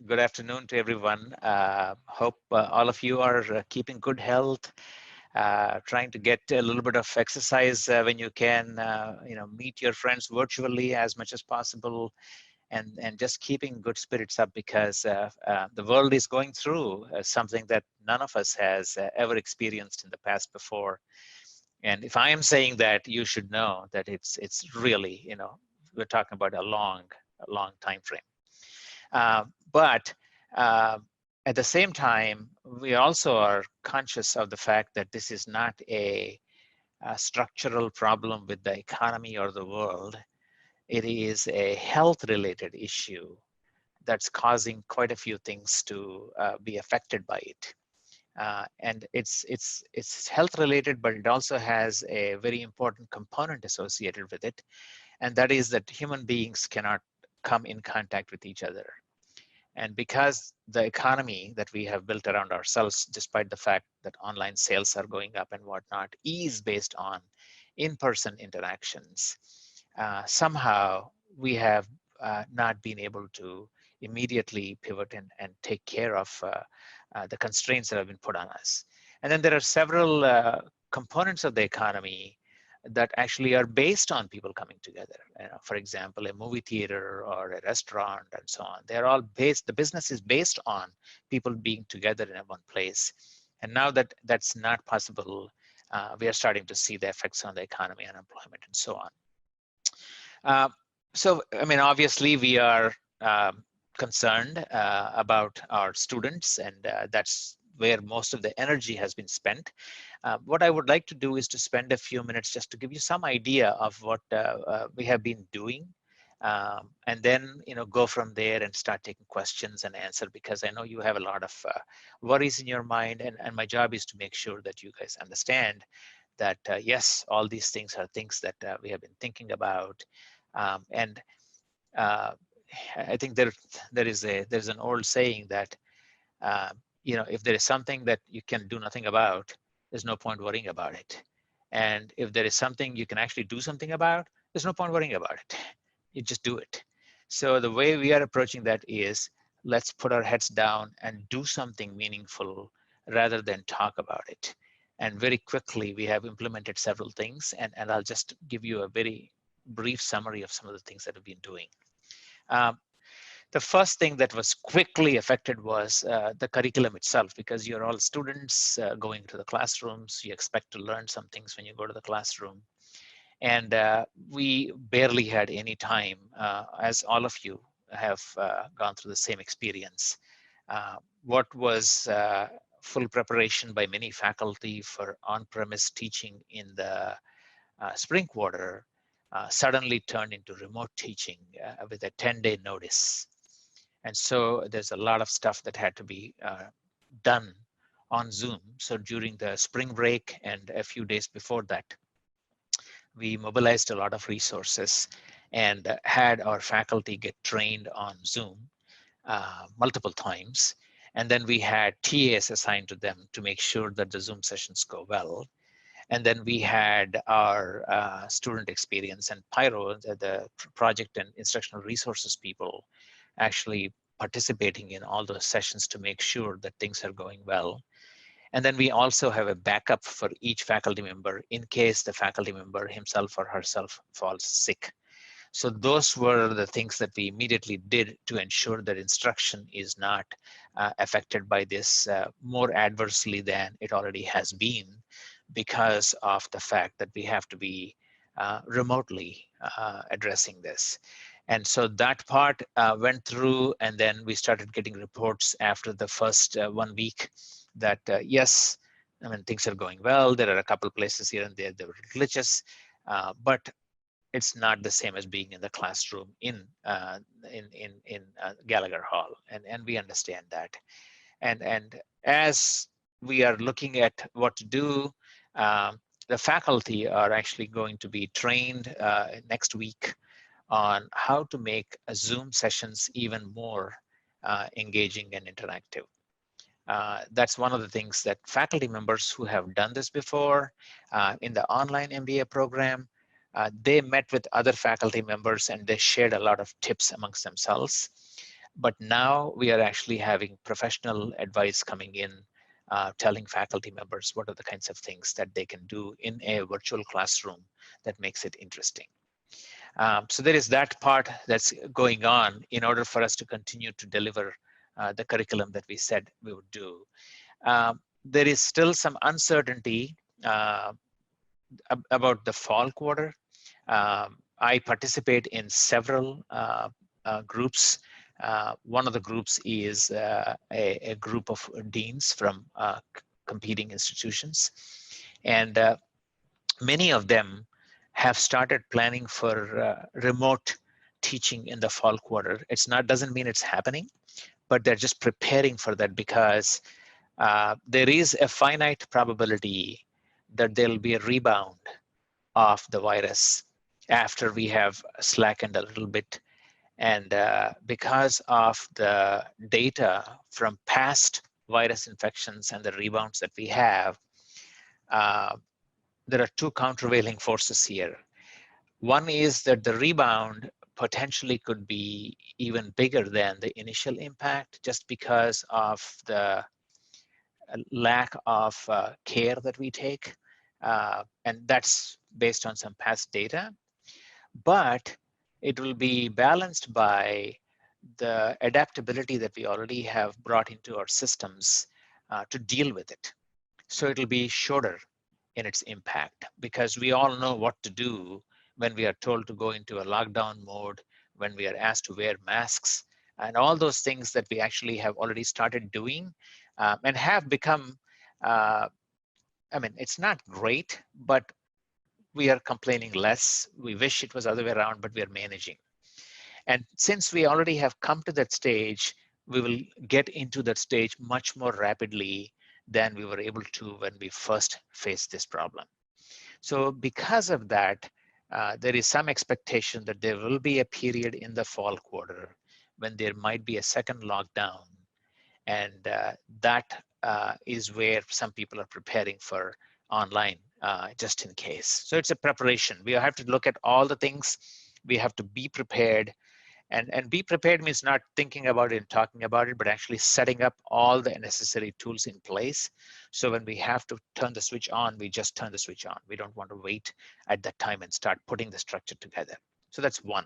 Good afternoon to everyone. Hope all of you are keeping good health, trying to get a little bit of exercise when you can, meet your friends virtually as much as possible, and just keeping good spirits up because the world is going through something that none of us has ever experienced in the past before. And if I am saying that, you should know that it's really, we're talking about a long time frame. But uh, at the same time, we also are conscious of the fact that this is not a structural problem with the economy or the world. It is a health-related issue that's causing quite a few things to be affected by it. And it's health related, but it also has a very important component associated with it, and that is that human beings cannot come in contact with each other. And because the economy that we have built around ourselves, despite the fact that online sales are going up and whatnot, is based on in-person interactions, somehow we have not been able to immediately pivot and take care of the constraints that have been put on us. And then there are several components of the economy that actually are based on people coming together. For example, a movie theater or a restaurant and so on. They're all based, the business is based on people being together in one place. And now that that's not possible, we are starting to see the effects on the economy, unemployment, and so on. Obviously we are concerned about our students, and that's where most of the energy has been spent. What I would like to do is to spend a few minutes just to give you some idea of what we have been doing, and then go from there and start taking questions and answer, because I know you have a lot of worries in your mind, and my job is to make sure that you guys understand that yes, all these things are things that we have been thinking about, and I think there's an old saying that if there is something that you can do nothing about, there's no point worrying about it. And if there is something you can actually do something about, there's no point worrying about it. You just do it. So the way we are approaching that is, let's put our heads down and do something meaningful rather than talk about it. And very quickly, we have implemented several things, and I'll just give you a very brief summary of some of the things that we've been doing. The first thing that was quickly affected was the curriculum itself, because you're all students going to the classrooms. You expect to learn some things when you go to the classroom. And we barely had any time, as all of you have gone through the same experience. What was full preparation by many faculty for on-premise teaching in the spring quarter suddenly turned into remote teaching with a 10-day notice. And so there's a lot of stuff that had to be done on Zoom. So during the spring break and a few days before that, we mobilized a lot of resources and had our faculty get trained on Zoom multiple times. And then we had TAs assigned to them to make sure that the Zoom sessions go well. And then we had our student experience and Pyro, the project and instructional resources people, actually participating in all those sessions to make sure that things are going well. And then we also have a backup for each faculty member in case the faculty member himself or herself falls sick. So those were the things that we immediately did to ensure that instruction is not affected by this more adversely than it already has been, because of the fact that we have to be remotely addressing this. And so that part went through, and then we started getting reports after the first 1 week that yes, I mean, things are going well. There are a couple places here and there that were glitches, but it's not the same as being in the classroom in Gallagher Hall, and we understand that. And as we are looking at what to do, the faculty are actually going to be trained next week on how to make Zoom sessions even more engaging and interactive. That's one of the things that faculty members who have done this before in the online MBA program, they met with other faculty members and they shared a lot of tips amongst themselves. But now we are actually having professional advice coming in, telling faculty members what are the kinds of things that they can do in a virtual classroom that makes it interesting. So there is that part that's going on in order for us to continue to deliver the curriculum that we said we would do. There is still some uncertainty about the fall quarter. I participate in several groups. One of the groups is a group of deans from competing institutions. And many of them have started planning for remote teaching in the fall quarter. It's not, doesn't mean it's happening, but they're just preparing for that because there is a finite probability that there'll be a rebound of the virus after we have slackened a little bit. And because of the data from past virus infections and the rebounds that we have, there are two countervailing forces here. One is that the rebound potentially could be even bigger than the initial impact just because of the lack of care that we take. And that's based on some past data. But it will be balanced by the adaptability that we already have brought into our systems to deal with it. So it'll be shorter in its impact because we all know what to do when we are told to go into a lockdown mode, when we are asked to wear masks, and all those things that we actually have already started doing and have become, I mean, it's not great, but we are complaining less. We wish it was the other way around, but we are managing. And since we already have come to that stage, we will get into that stage much more rapidly than we were able to when we first faced this problem. So because of that, there is some expectation that there will be a period in the fall quarter when there might be a second lockdown. And that is where some people are preparing for online just in case. So it's a preparation. We have to look at all the things. We have to be prepared. And be prepared means not thinking about it and talking about it, but actually setting up all the necessary tools in place. So when we have to turn the switch on, we just turn the switch on. We don't want to wait at that time and start putting the structure together. So that's one.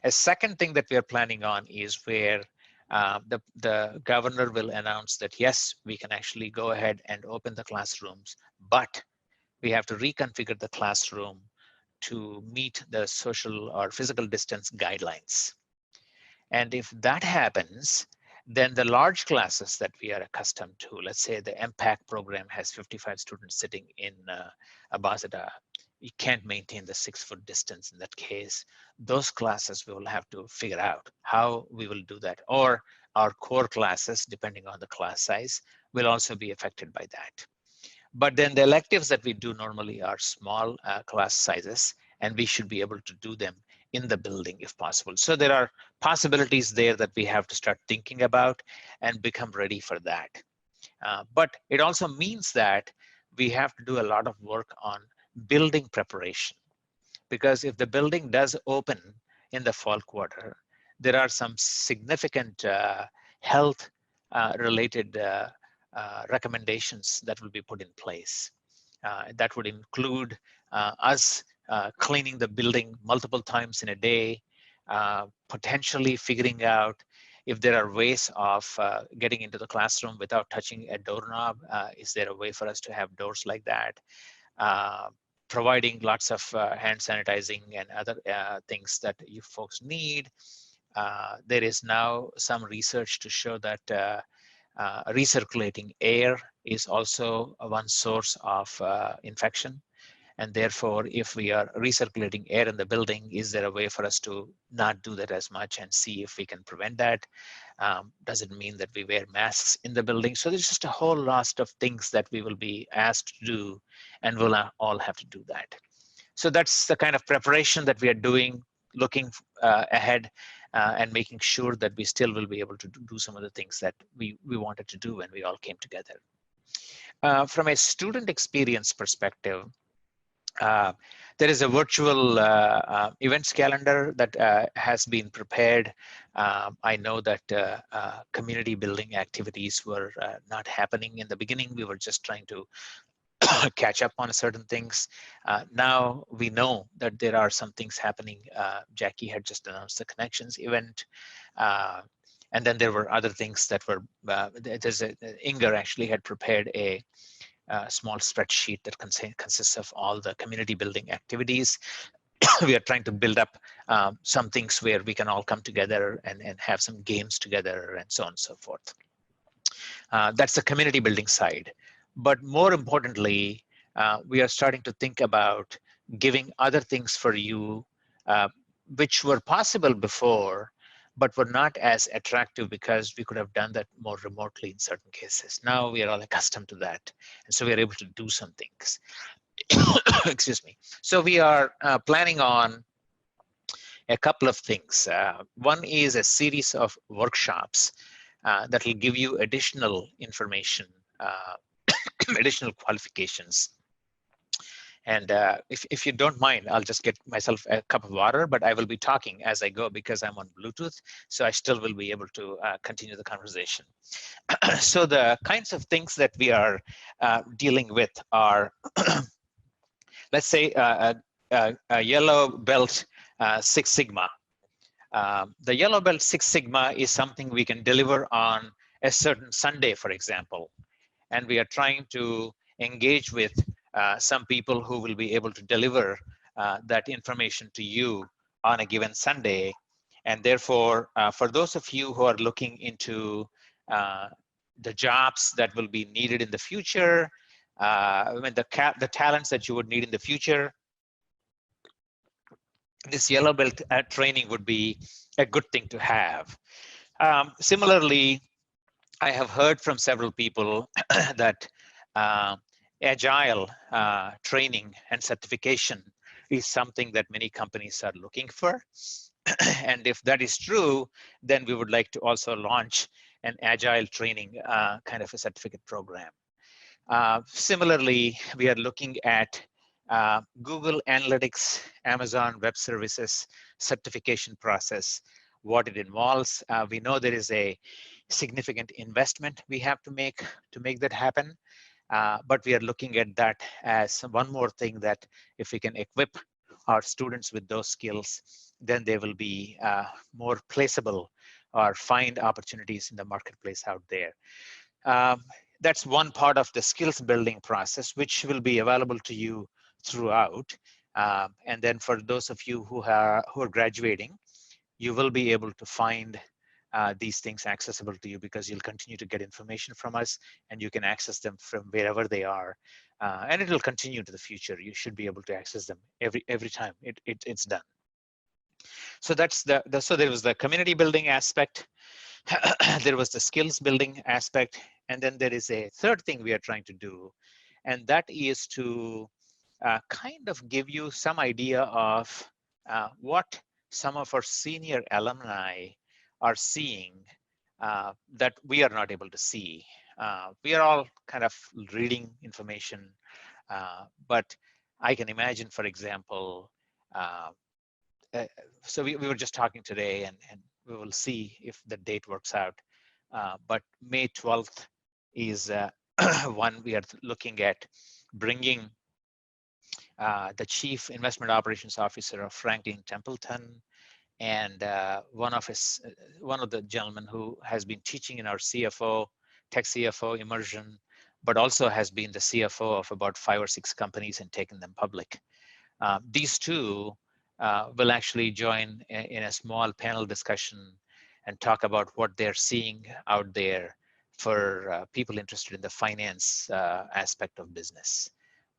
A second thing that we are planning on is where the governor will announce that, yes, we can actually go ahead and open the classrooms, but we have to reconfigure the classroom to meet the social or physical distance guidelines. And if that happens, then the large classes that we are accustomed to, let's say the MPAC program has 55 students sitting in Abazada, you can't maintain the 6-foot distance in that case. Those classes we will have to figure out how we will do that. Or our core classes, depending on the class size, will also be affected by that. But then the electives that we do normally are small class sizes, and we should be able to do them in the building if possible. So there are possibilities there that we have to start thinking about and become ready for that. But it also means that we have to do a lot of work on building preparation, because if the building does open in the fall quarter, there are some significant health related recommendations that will be put in place. That would include us cleaning the building multiple times in a day, potentially figuring out if there are ways of getting into the classroom without touching a doorknob. Is there a way for us to have doors like that? Providing lots of hand sanitizing and other things that you folks need. There is now some research to show that recirculating air is also one source of infection. And therefore, if we are recirculating air in the building, is there a way for us to not do that as much and see if we can prevent that? Does it mean that we wear masks in the building? So there's just a whole lot of things that we will be asked to do, and we'll all have to do that. So that's the kind of preparation that we are doing, looking ahead and making sure that we still will be able to do some of the things that we wanted to do when we all came together. From a student experience perspective, there There is a virtual events calendar that has been prepared. I know that community building activities were not happening in the beginning. We were just trying to catch up on certain things. Now we know that there are some things happening. Jackie had just announced the connections event. And then there were other things that were, Inger actually had prepared a small spreadsheet that consists of all the community building activities. We are trying to build up some things where we can all come together and have some games together and so on and so forth. That's the community building side. But more importantly, we are starting to think about giving other things for you, which were possible before, but were not as attractive because we could have done that more remotely in certain cases. Now we are all accustomed to that. And so we are able to do some things. Excuse me. So we are planning on a couple of things. One is a series of workshops that will give you additional information, additional qualifications. And if you don't mind, I'll just get myself a cup of water, but I will be talking as I go because I'm on Bluetooth, so I still will be able to continue the conversation. So the kinds of things that we are dealing with are, let's say, a yellow belt Six Sigma. The yellow belt Six Sigma is something we can deliver on a certain Sunday, for example. And we are trying to engage with some people who will be able to deliver that information to you on a given Sunday. And therefore, for those of you who are looking into the jobs that will be needed in the future, the talents that you would need in the future, this yellow belt training would be a good thing to have. Similarly, I have heard from several people that agile training and certification is something that many companies are looking for. And if that is true, then we would like to also launch an agile training kind of a certificate program. Similarly, we are looking at Google Analytics, Amazon Web Services certification process, what it involves. We know there is a significant investment we have to make that happen. But we are looking at that as one more thing that if we can equip our students with those skills, then they will be more placeable or find opportunities in the marketplace out there. That's one part of the skills building process, which will be available to you throughout. And then for those of you who are graduating, you will be able to find these things accessible to you because you'll continue to get information from us and you can access them from wherever they are. And it will continue to the future. You should be able to access them every time it's done. So that's so there was the community building aspect. There was the skills building aspect. And then there is a third thing we are trying to do. And that is to kind of give you some idea of what some of our senior alumni are seeing that we are not able to see. We are all kind of reading information, but I can imagine, for example, so we were just talking today and we will see if the date works out. But May 12th is one we are looking at bringing the Chief Investment Operations Officer of Franklin Templeton and one of the gentlemen who has been teaching in our CFO, tech CFO immersion, but also has been the CFO of about 5 or 6 companies and taken them public. These two will actually join in a small panel discussion and talk about what they're seeing out there for people interested in the finance aspect of business.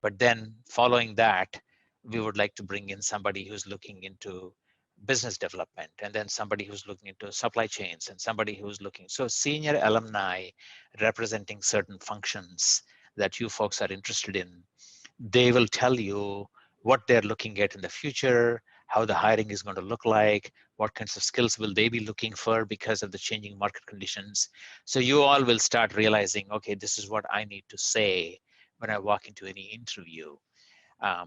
But then following that, we would like to bring in somebody who's looking into business development, and then somebody who's looking into supply chains, and somebody who's looking. So senior alumni representing certain functions that you folks are interested in, they will tell you what they're looking at in the future, how the hiring is going to look like, what kinds of skills will they be looking for because of the changing market conditions. So you all will start realizing, okay, this is what I need to say when I walk into any interview.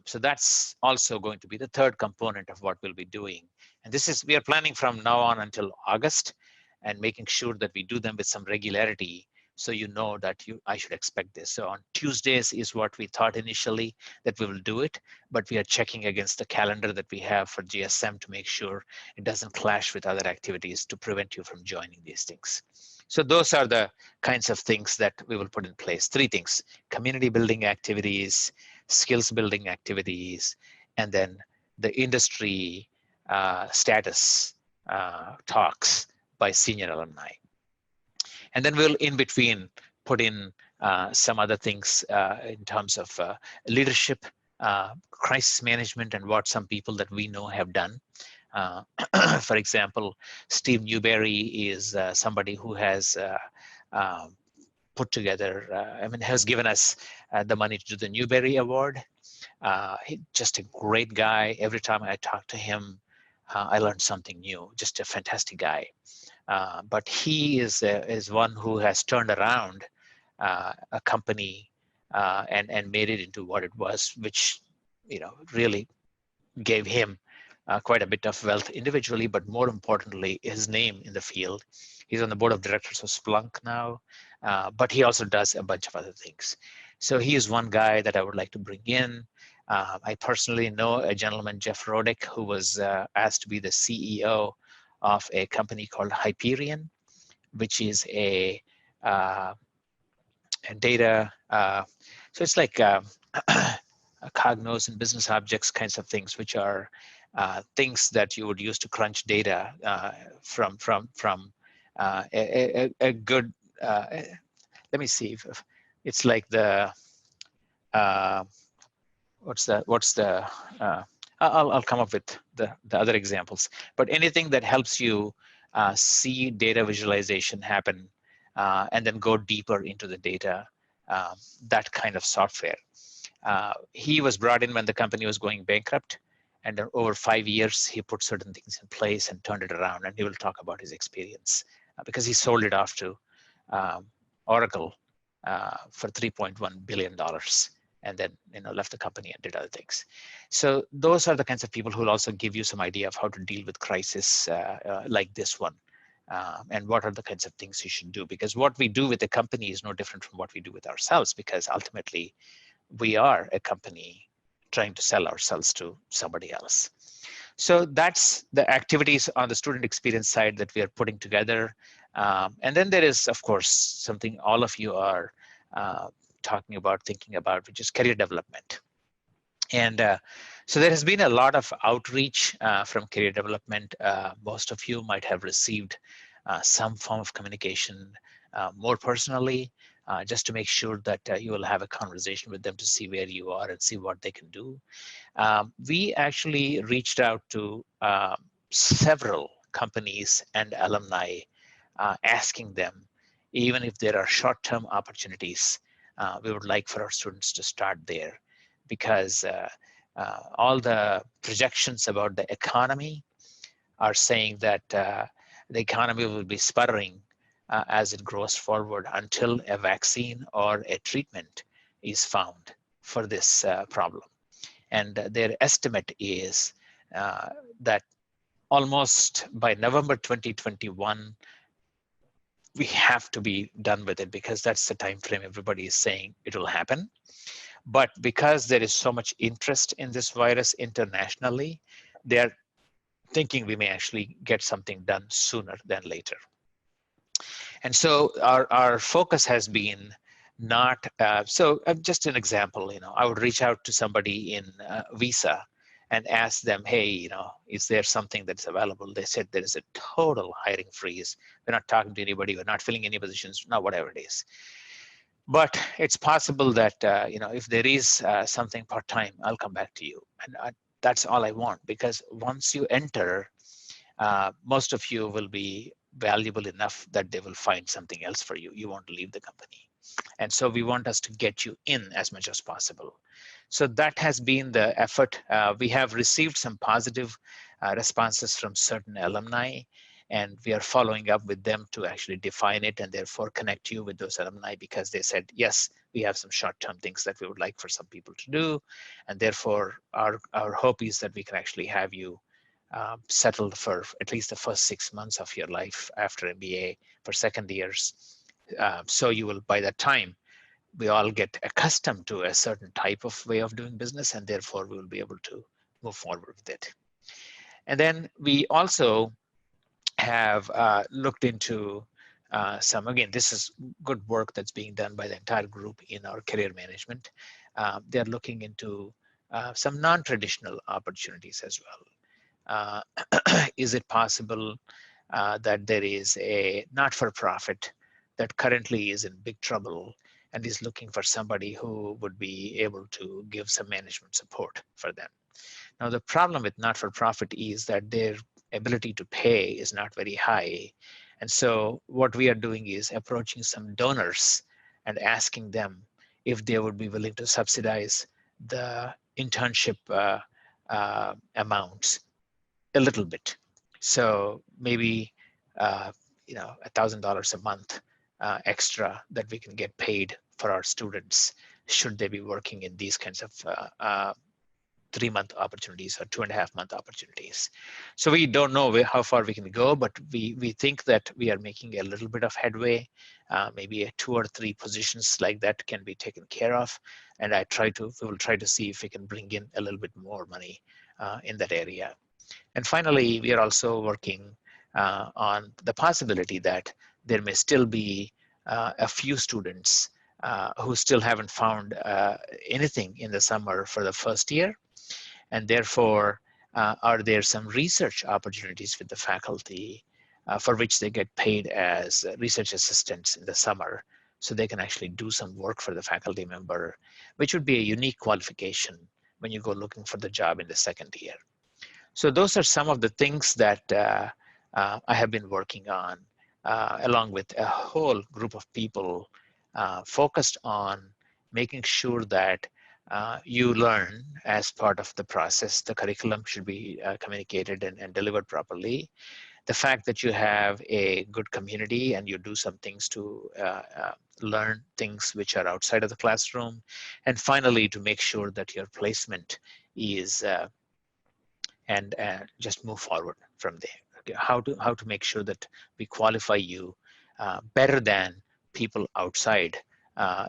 So that's also going to be the third component of what we'll be doing. And we are planning from now on until August and making sure that we do them with some regularity. So you know that I should expect this. So on Tuesdays is what we thought initially that we will do it, but we are checking against the calendar that we have for GSM to make sure it doesn't clash with other activities to prevent you from joining these things. So those are the kinds of things that we will put in place. Three things: community building activities, skills building activities, and then the industry status talks by senior alumni. And then we'll in between put in some other things in terms of leadership, crisis management, and what some people that we know have done. For example, Steve Newberry is somebody who has put together, has given us the money to do the Newberry Award. Just a great guy. Every time I talk to him, I learned something new. Just a fantastic guy. But he is one who has turned around a company and made it into what it was, which really gave him quite a bit of wealth individually, but more importantly, his name in the field. He's on the board of directors of Splunk now, but he also does a bunch of other things. So he is one guy that I would like to bring in. I personally know a gentleman, Jeff Rodick, who was asked to be the CEO of a company called Hyperion, which is a data. So it's like Cognos and business objects kinds of things, which are things that you would use to crunch data from a good. Let me see if it's like the what's the I'll come up with the other examples, but anything that helps you see data visualization happen and then go deeper into the data, that kind of software. He was brought in when the company was going bankrupt, and over 5 years, he put certain things in place and turned it around, and he will talk about his experience because he sold it off to Oracle for $3.1 billion. And then left the company and did other things. So those are the kinds of people who will also give you some idea of how to deal with crisis like this one, and what are the kinds of things you should do. Because what we do with the company is no different from what we do with ourselves, because ultimately we are a company trying to sell ourselves to somebody else. So that's the activities on the student experience side that we are putting together. And then there is, of course, something all of you are talking about, thinking about, which is career development. And so there has been a lot of outreach from career development. Most of you might have received some form of communication more personally, just to make sure that you will have a conversation with them to see where you are and see what they can do. We actually reached out to several companies and alumni, asking them, even if there are short-term opportunities, we would like for our students to start there, because all the projections about the economy are saying that the economy will be sputtering as it grows forward until a vaccine or a treatment is found for this problem. And their estimate is that almost by November 2021, we have to be done with it, because that's the time frame everybody is saying it will happen. But because there is so much interest in this virus internationally, they're thinking we may actually get something done sooner than later. And so our focus has been not, just an example, I would reach out to somebody in Visa and ask them, hey, is there something that's available? They said there is a total hiring freeze. We're not talking to anybody. We're not filling any positions, whatever it is. But it's possible that, if there is something part-time, I'll come back to you. And that's all I want, because once you enter, most of you will be valuable enough that they will find something else for you. You won't leave the company. And so we want us to get you in as much as possible. So that has been the effort. We have received some positive responses from certain alumni. And we are following up with them to actually define it and therefore connect you with those alumni, because they said, yes, we have some short-term things that we would like for some people to do. And therefore, our hope is that we can actually have you settled for at least the first 6 months of your life after MBA for second years. So you will, by that time, we all get accustomed to a certain type of way of doing business, and therefore we will be able to move forward with it. And then we also have looked into again, this is good work that's being done by the entire group in our career management. They're looking into some non-traditional opportunities as well. Is it possible that there is a not-for-profit that currently is in big trouble and is looking for somebody who would be able to give some management support for them? Now, the problem with not-for-profit is that their ability to pay is not very high. And so what we are doing is approaching some donors and asking them if they would be willing to subsidize the internship amounts a little bit. So maybe $1,000 a month extra that we can get paid for our students should they be working in these kinds of 3-month opportunities or 2.5-month opportunities. So we don't know how far we can go, but we think that we are making a little bit of headway. Maybe 2 or 3 positions like that can be taken care of, and we will try to see if we can bring in a little bit more money in that area. And finally, we are also working on the possibility that there may still be a few students who still haven't found anything in the summer for the first year. And therefore, are there some research opportunities with the faculty for which they get paid as research assistants in the summer, so they can actually do some work for the faculty member, which would be a unique qualification when you go looking for the job in the second year. So those are some of the things that I have been working on, along with a whole group of people focused on making sure that you learn as part of the process. The curriculum should be communicated and delivered properly. The fact that you have a good community and you do some things to learn things which are outside of the classroom. And finally, to make sure that your placement is and just move forward from there. Okay, how to make sure that we qualify you better than people outside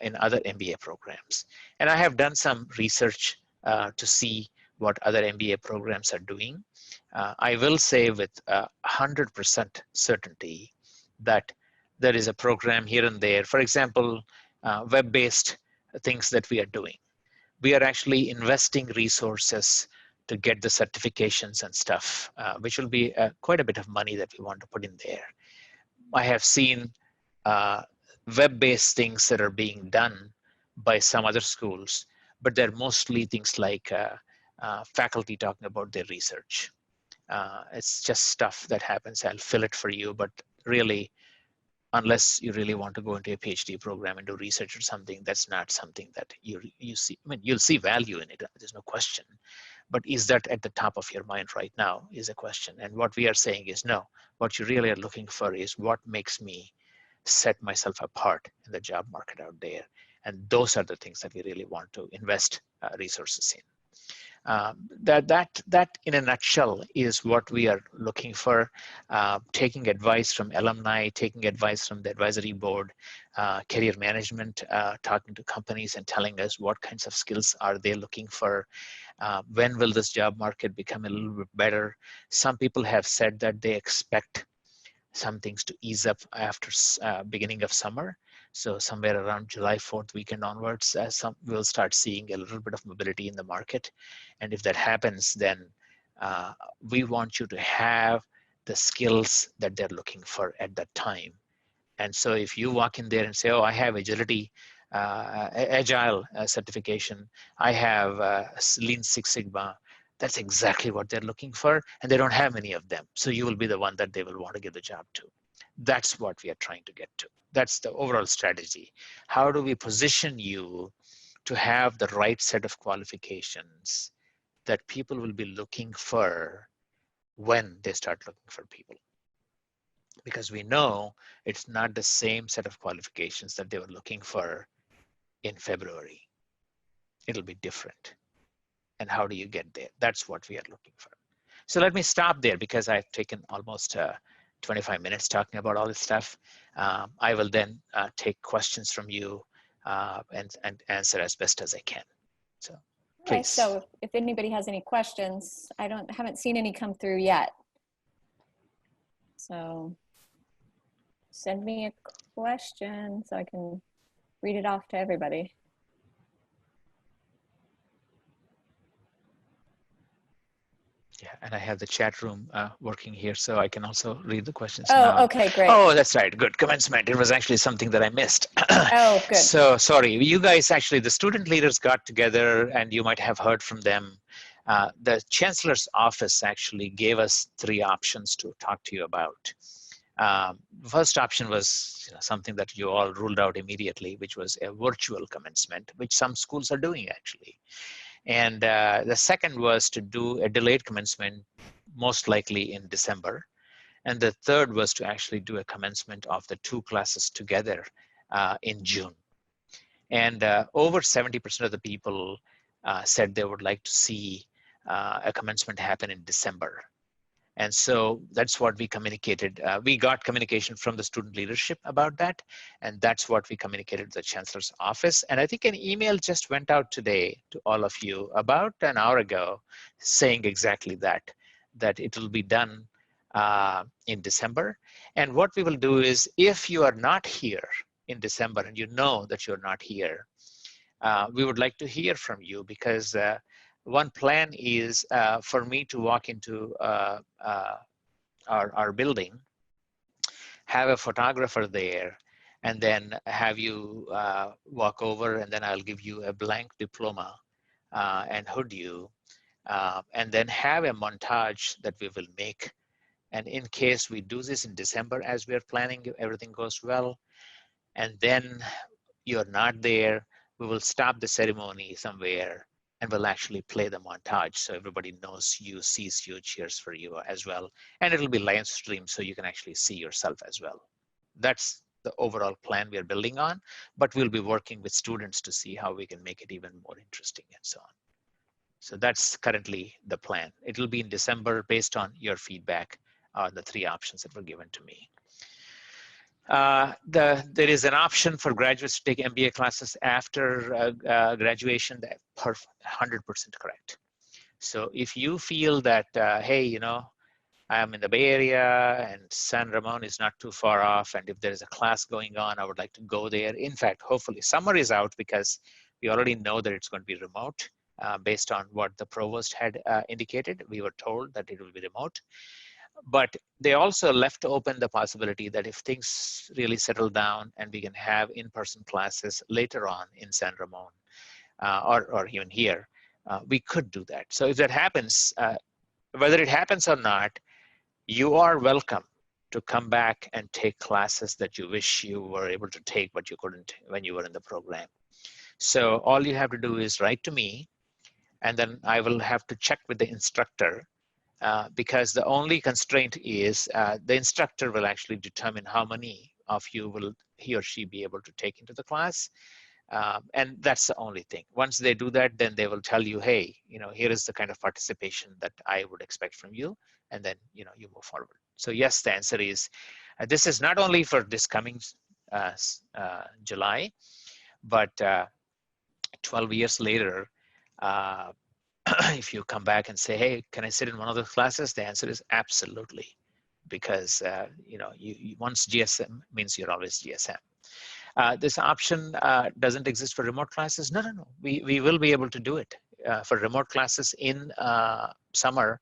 in other MBA programs. And I have done some research to see what other MBA programs are doing. I will say with 100% certainty that there is a program here and there. For example, web-based things that we are doing. We are actually investing resources to get the certifications and stuff, which will be quite a bit of money that we want to put in there. I have seen web-based things that are being done by some other schools, but they're mostly things like faculty talking about their research. It's just stuff that happens. I'll fill it for you, but really, unless you really want to go into a PhD program and do research or something, that's not something that you see. I mean, you'll see value in it. There's no question. But is that at the top of your mind right now is a question. And what we are saying is no. What you really are looking for is what makes me set myself apart in the job market out there. And those are the things that we really want to invest resources in. That in a nutshell is what we are looking for. Taking advice from alumni, taking advice from the advisory board, career management, talking to companies and telling us what kinds of skills are they looking for. When will this job market become a little bit better? Some people have said that they expect some things to ease up after beginning of summer. So somewhere around July 4th weekend onwards, we'll start seeing a little bit of mobility in the market. And if that happens, then we want you to have the skills that they're looking for at that time. And so if you walk in there and say, oh, I have agility, agile certification, I have Lean Six Sigma, that's exactly what they're looking for, and they don't have many of them. So you will be the one that they will want to give the job to. That's what we are trying to get to. That's the overall strategy. How do we position you to have the right set of qualifications that people will be looking for when they start looking for people? because we know it's not the same set of qualifications that they were looking for in February. It'll be different. And how do you get there? That's what we are looking for. So let me stop there because I've taken almost 25 minutes talking about all this stuff. I will then take questions from you and answer as best as I can. So please. Okay, so if anybody has any questions, haven't seen any come through yet. So send me a question so I can read it off to everybody. Yeah, and I have the chat room working here, so I can also read the questions Oh, now. okay, great. Oh, that's right. Good. Commencement. It was actually something that I missed. Oh, good. So sorry. You guys actually, the student leaders got together, and you might have heard from them. The Chancellor's office actually gave us 3 options to talk to you about. First option was something that you all ruled out immediately, which was a virtual commencement, which some schools are doing actually. And the second was to do a delayed commencement, most likely in December. And the third was to actually do a commencement of the 2 classes together in June. And over 70% of the people said they would like to see a commencement happen in December. And so that's what we communicated. We got communication from the student leadership about that. And that's what we communicated to the Chancellor's office. And I think an email just went out today to all of you about an hour ago saying exactly that it will be done in December. And what we will do is, if you are not here in December and you know that you're not here, we would like to hear from you, because one plan is for me to walk into our building, have a photographer there, and then have you walk over, and then I'll give you a blank diploma and hood you, and then have a montage that we will make. And in case we do this in December, as we are planning, if everything goes well, and then you're not there, we will stop the ceremony somewhere and we'll actually play the montage so everybody knows you, sees you, cheers for you as well. And it'll be live streamed so you can actually see yourself as well. That's the overall plan we are building on, but we'll be working with students to see how we can make it even more interesting and so on. So that's currently the plan. It'll be in December based on your feedback on the 3 options that were given to me. There is an option for graduates to take MBA classes after graduation. That 100% correct. So if you feel that, hey, I'm in the Bay Area and San Ramon is not too far off, and if there is a class going on, I would like to go there. In fact, hopefully summer is out, because we already know that it's going to be remote based on what the provost had indicated. We were told that it will be remote. But they also left open the possibility that if things really settle down and we can have in-person classes later on in San Ramon or even here, we could do that. So if that happens, whether it happens or not, you are welcome to come back and take classes that you wish you were able to take, but you couldn't when you were in the program. So all you have to do is write to me, and then I will have to check with the instructor. Because the only constraint is the instructor will actually determine how many of you will he or she be able to take into the class. And that's the only thing. Once they do that, then they will tell you, hey, here is the kind of participation that I would expect from you. And then, you move forward. So yes, the answer is, this is not only for this coming July, but 12 years later, if you come back and say, hey, can I sit in one of those classes? The answer is absolutely, because once GSM means you're always GSM. This option doesn't exist for remote classes. No. We will be able to do it for remote classes in summer.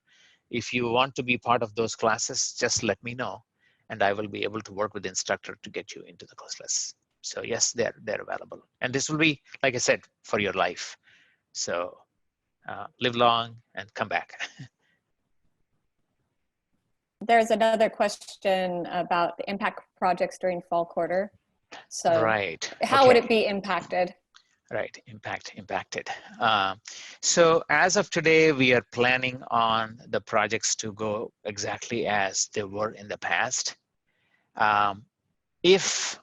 If you want to be part of those classes, just let me know, and I will be able to work with the instructor to get you into the class. So yes, they're available, and this will be, like I said, for your life. So live long and come back. There's another question about the impact projects during fall quarter. So right. How would it be impacted? Right, impacted. So as of today, we are planning on the projects to go exactly as they were in the past. If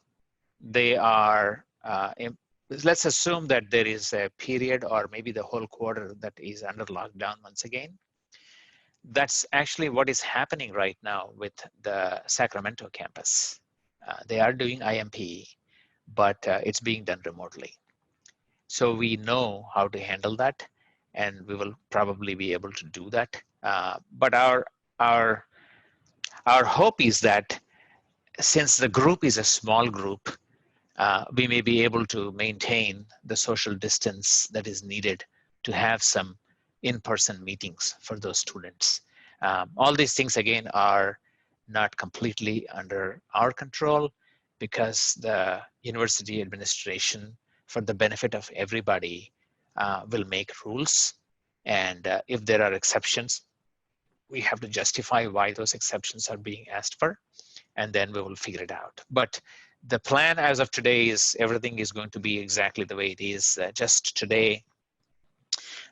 they are, let's assume that there is a period or maybe the whole quarter that is under lockdown once again. That's actually what is happening right now with the Sacramento campus. They are doing IMP, but it's being done remotely. So we know how to handle that, and we will probably be able to do that. But our hope is that since the group is a small group, we may be able to maintain the social distance that is needed to have some in-person meetings for those students. All these things, again, are not completely under our control because the university administration, for the benefit of everybody, will make rules. And if there are exceptions, we have to justify why those exceptions are being asked for, and then we will figure it out. But the plan as of today is everything is going to be exactly the way it is. Just today,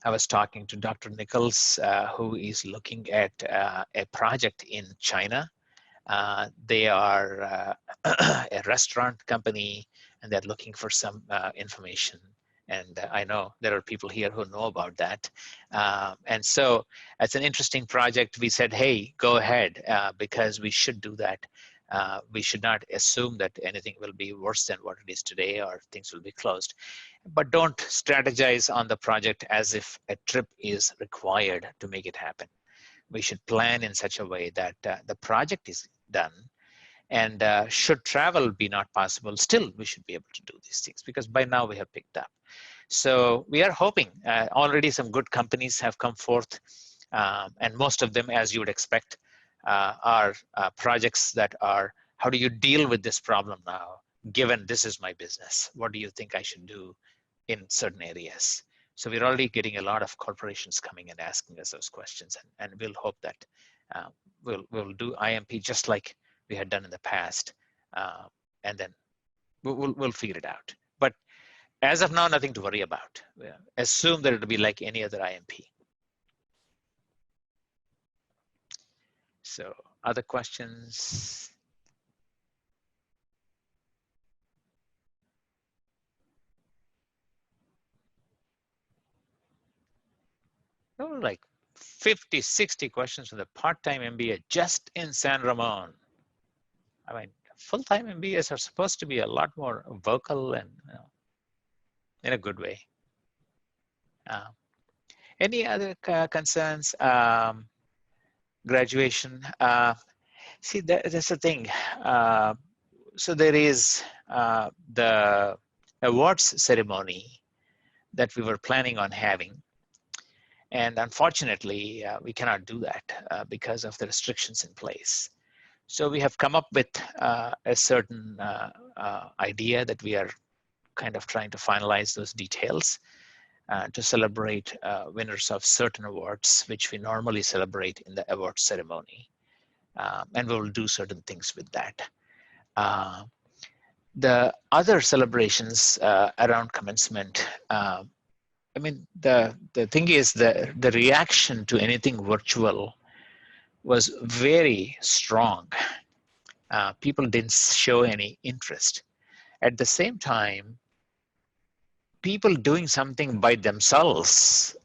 I was talking to Dr. Nichols, who is looking at a project in China. They are a restaurant company, and they're looking for some information. And I know there are people here who know about that. And so it's an interesting project. We said, hey, go ahead, because we should do that. We should not assume that anything will be worse than what it is today or things will be closed. But don't strategize on the project as if a trip is required to make it happen. We should plan in such a way that the project is done. And should travel be not possible, still we should be able to do these things because by now we have picked up. So we are hoping, already some good companies have come forth, and most of them, as you would expect, are projects that are, how do you deal with this problem now, given this is my business? What do you think I should do in certain areas? So we're already getting a lot of corporations coming and asking us those questions, and we'll hope that we'll do IMP just like we had done in the past, and then we'll figure it out. But as of now, nothing to worry about. Assume that it'll be like any other IMP. So other questions? Oh, like 50, 60 questions from the part-time MBA just in San Ramon. I mean, full-time MBAs are supposed to be a lot more vocal and, in a good way. Any other concerns? Graduation. See, that's the thing. So there is the awards ceremony that we were planning on having. And unfortunately, we cannot do that because of the restrictions in place. So we have come up with a certain idea that we are kind of trying to finalize those details to celebrate winners of certain awards, which we normally celebrate in the award ceremony. And we will do certain things with that. The other celebrations around commencement, I mean, the thing is the reaction to anything virtual was very strong. People didn't show any interest. At the same time, people doing something by themselves.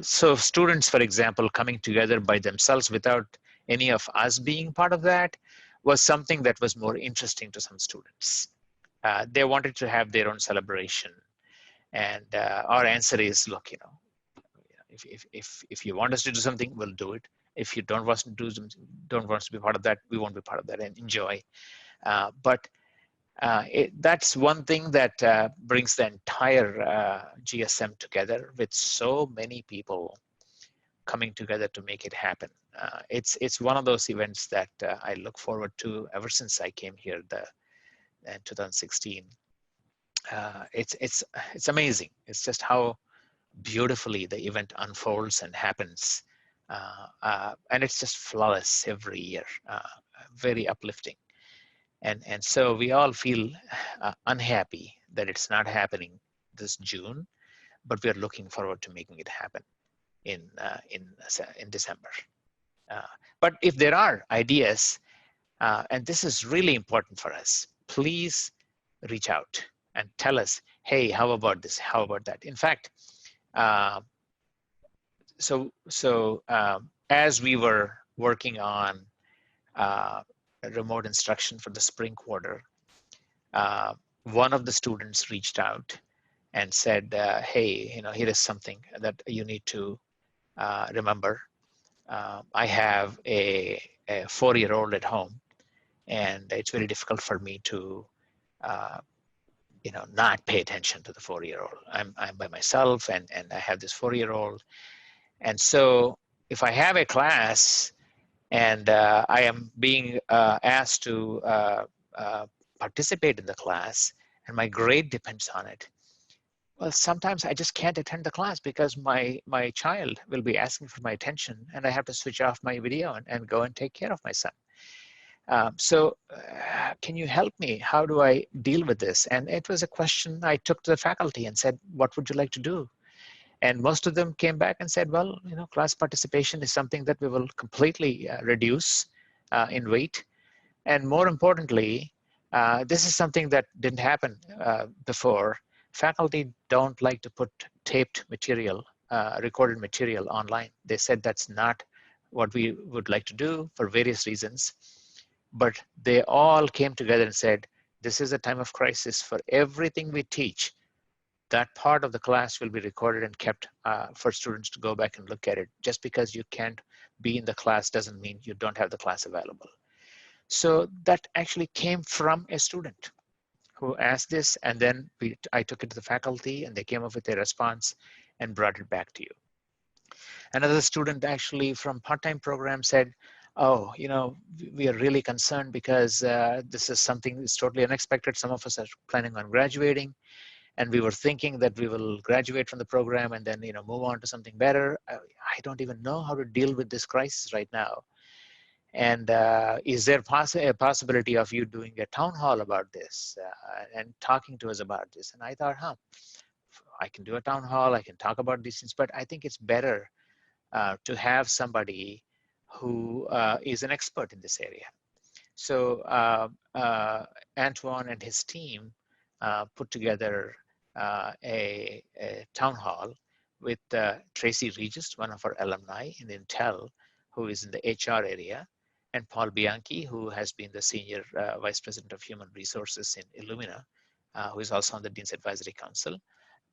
So students, for example, coming together by themselves without any of us being part of that was something that was more interesting to some students. They wanted to have their own celebration. And our answer is, look, if you want us to do something, we'll do it. If you don't want us to do something, don't want us to be part of that, we won't be part of that, and enjoy. But that's one thing that brings the entire GSM together, with so many people coming together to make it happen. It's one of those events that I look forward to ever since I came here in 2016. It's amazing. It's just how beautifully the event unfolds and happens, and it's just flawless every year. Very uplifting, and so we all feel unhappy that it's not happening this June, but we're looking forward to making it happen in December. But if there are ideas, And this is really important for us. Please reach out and tell us, hey, how about this? How about that? In fact, as we were working on remote instruction for the spring quarter, one of the students reached out and said, hey, here is something that you need to remember. I have a 4-year-old at home, and it's very difficult for me to not pay attention to the 4-year-old. I'm by myself, and I have this 4-year-old. And so if I have a class and I am being asked to participate in the class, and my grade depends on it, well, sometimes I just can't attend the class because my child will be asking for my attention, and I have to switch off my video and go and take care of my son. Can you help me? How do I deal with this? And it was a question I took to the faculty and said, what would you like to do? And most of them came back and said, well, class participation is something that we will completely reduce in weight. And more importantly, this is something that didn't happen before. Faculty don't like to put taped material, recorded material online. They said that's not what we would like to do for various reasons. But they all came together and said, this is a time of crisis. For everything we teach, that part of the class will be recorded and kept for students to go back and look at it. Just because you can't be in the class doesn't mean you don't have the class available. So that actually came from a student who asked this, and then I took it to the faculty, and they came up with a response and brought it back to you. Another student actually from part-time program said, oh, we are really concerned because this is something that's totally unexpected. Some of us are planning on graduating, and we were thinking that we will graduate from the program and then move on to something better. I don't even know how to deal with this crisis right now. And is there a possibility of you doing a town hall about this and talking to us about this? And I thought, I can do a town hall, I can talk about these things, but I think it's better to have somebody who is an expert in this area. So Antoine and his team put together a town hall with Tracy Regis, one of our alumni in Intel, who is in the HR area, and Paul Bianchi, who has been the Senior Vice President of Human Resources in Illumina, who is also on the Dean's Advisory Council.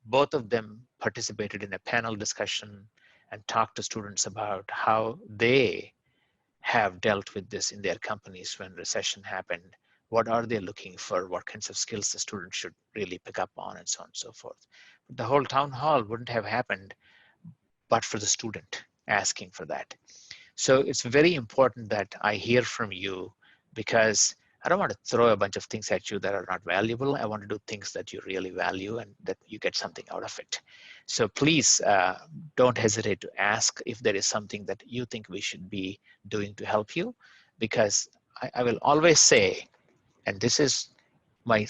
Both of them participated in a panel discussion and talked to students about how they have dealt with this in their companies when recession happened. What are they looking for? What kinds of skills the students should really pick up on, and so on and so forth. But the whole town hall wouldn't have happened but for the student asking for that. So it's very important that I hear from you, because I don't want to throw a bunch of things at you that are not valuable. I want to do things that you really value and that you get something out of it. So please don't hesitate to ask if there is something that you think we should be doing to help you, because I will always say, and this is my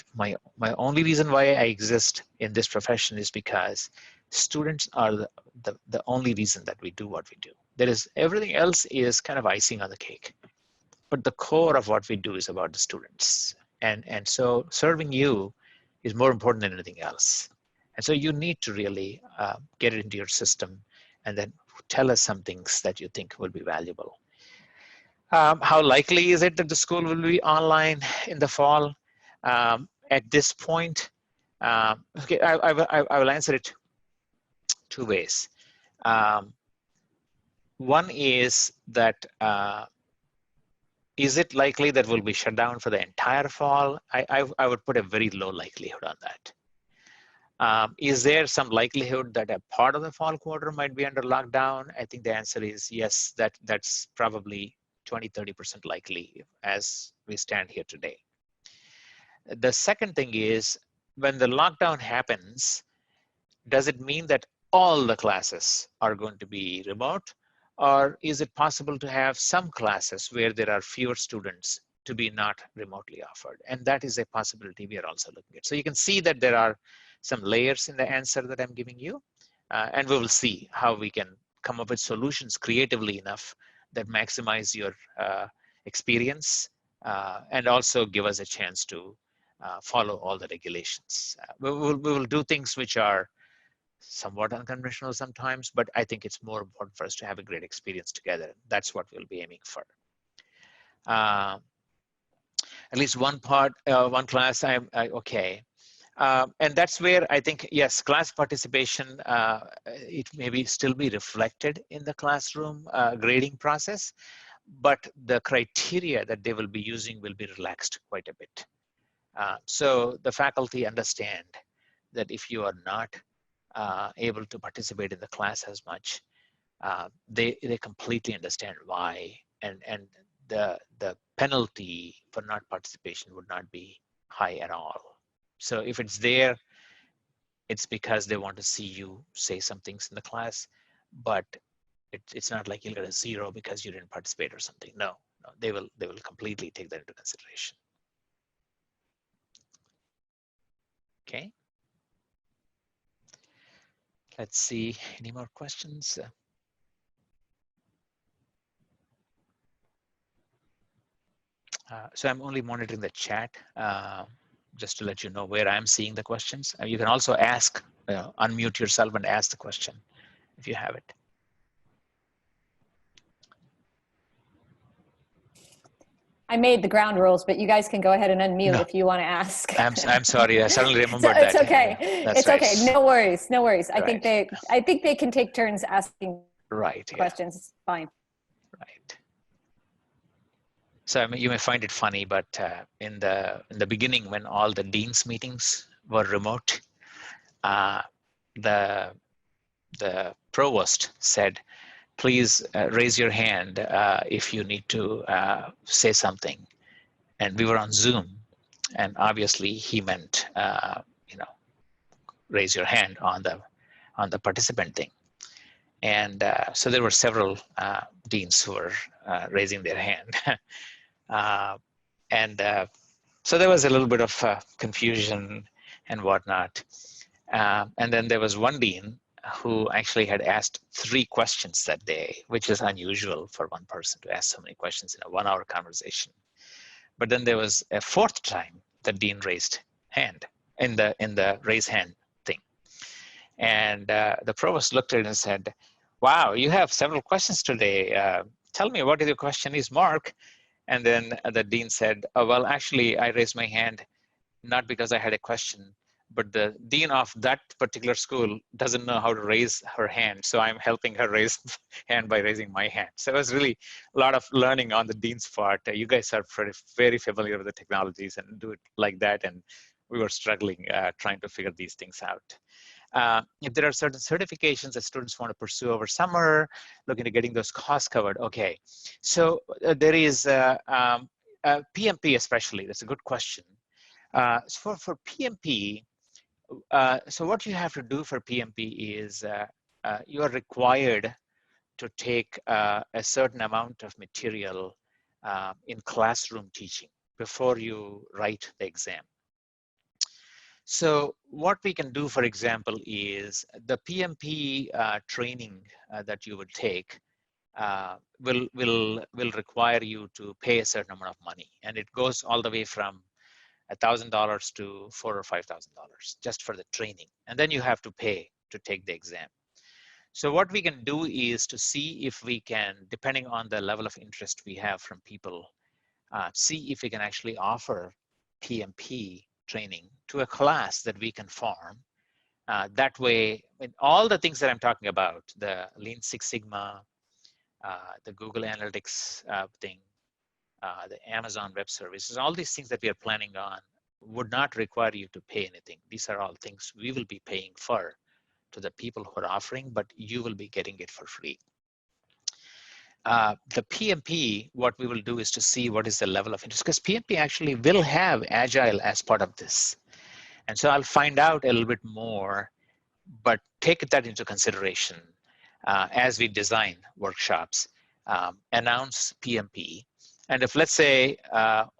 only reason why I exist in this profession, is because students are the only reason that we do what we do. There is everything else is kind of icing on the cake, but the core of what we do is about the students. And so serving you is more important than anything else. And so you need to really get it into your system and then tell us some things that you think will be valuable. How likely is it that the school will be online in the fall? At this point, okay, I will answer it two ways. One is that is it likely that we'll be shut down for the entire fall? I would put a very low likelihood on that. Is there some likelihood that a part of the fall quarter might be under lockdown? I think the answer is yes, that's probably 20-30% likely as we stand here today. The second thing is, when the lockdown happens, does it mean that all the classes are going to be remote? Or is it possible to have some classes where there are fewer students to be not remotely offered? And that is a possibility we are also looking at. So you can see that there are some layers in the answer that I'm giving you. And we will see how we can come up with solutions creatively enough that maximize your experience and also give us a chance to follow all the regulations. We will do things which are somewhat unconventional sometimes, but I think it's more important for us to have a great experience together. That's what we'll be aiming for. At least one part, one class, okay. And that's where I think, yes, class participation, it may still be reflected in the classroom grading process, but the criteria that they will be using will be relaxed quite a bit. So the faculty understand that if you are not able to participate in the class as much, they completely understand why, and the penalty for not participation would not be high at all. So if it's there, it's because they want to see you say some things in the class, but it's not like you'll get a 0 because you didn't participate or something. No, they will completely take that into consideration. Okay. Let's see, any more questions? So I'm only monitoring the chat just to let you know where I'm seeing the questions. You can also ask, unmute yourself and ask the question if you have it. I made the ground rules, but you guys can go ahead and unmute if you want to ask. I'm sorry. I suddenly remembered that. It's okay. That's it's right. Okay. No worries. No worries. I Right. think they can take turns asking questions. It's fine. Right. So I mean, you may find it funny, but in the beginning, when all the dean's meetings were remote, the provost said, please raise your hand if you need to say something. And we were on Zoom, and obviously he meant, raise your hand on the participant thing. And so there were several deans who were raising their hand. So there was a little bit of confusion and whatnot. And then there was one dean who actually had asked 3 questions that day, which is unusual for one person to ask so many questions in a 1-hour conversation. But then there was a 4th time the dean raised hand in the raise hand thing. And the provost looked at it and said, wow, you have several questions today. Tell me what your question is, Mark. And then the dean said, oh, well, actually, I raised my hand not because I had a question, but the dean of that particular school doesn't know how to raise her hand. So I'm helping her raise hand by raising my hand. So it was really a lot of learning on the dean's part. You guys are very familiar with the technologies and do it like that. And we were struggling trying to figure these things out. If there are certain certifications that students want to pursue over summer, looking at getting those costs covered. Okay, so there is PMP especially. That's a good question. So for PMP, so what you have to do for PMP is you are required to take a certain amount of material in classroom teaching before you write the exam. So what we can do, for example, is the PMP training that you would take will require you to pay a certain amount of money, and it goes all the way from $1,000 to $4,000 or $5,000 just for the training, and then you have to pay to take the exam. So what we can do is to see if we can, depending on the level of interest we have from people, see if we can actually offer PMP training to a class that we can form. That way, all the things that I'm talking about, the Lean Six Sigma, the Google Analytics thing, the Amazon Web Services, all these things that we are planning on would not require you to pay anything. These are all things we will be paying for to the people who are offering, but you will be getting it for free. The PMP, what we will do is to see what is the level of interest, because PMP actually will have Agile as part of this. And so I'll find out a little bit more, but take that into consideration as we design workshops, announce PMP. And if, let's say,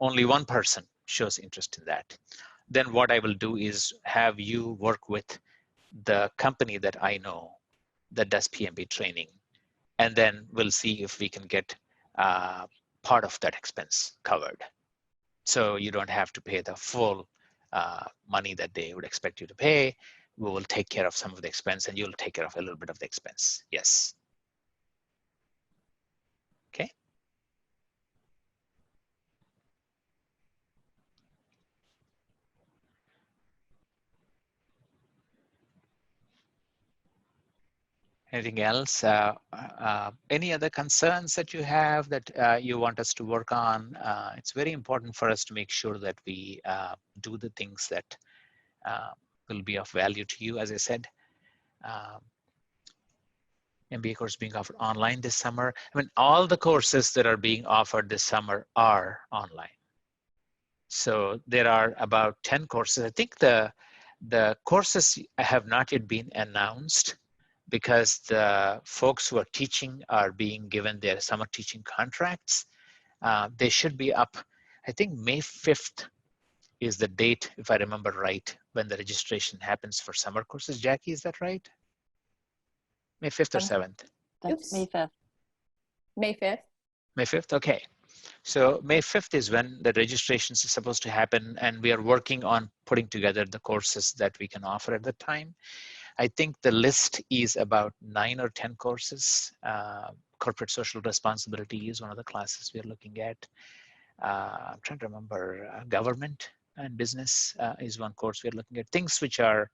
only one person shows interest in that, then what I will do is have you work with the company that I know that does PMP training, and then we'll see if we can get part of that expense covered. So you don't have to pay the full money that they would expect you to pay. We will take care of some of the expense and you'll take care of a little bit of the expense. Yes. Okay. Anything else? Any other concerns that you have that you want us to work on? It's very important for us to make sure that we do the things that will be of value to you. As I said, MBA course being offered online this summer. I mean, all the courses that are being offered this summer are online. So there are about 10 courses. I think the courses have not yet been announced because the folks who are teaching are being given their summer teaching contracts. They should be up, I think May 5th is the date, if I remember right, when the registration happens for summer courses. Jackie, is that right? May 5th or 7th? That's May 5th. May 5th. May 5th, okay. So May 5th is when the registrations is supposed to happen, and we are working on putting together the courses that we can offer at the time. I think the list is about 9 or 10 courses. Corporate social responsibility is one of the classes we are looking at. I'm trying to remember, government and business is one course we're looking at. Things which are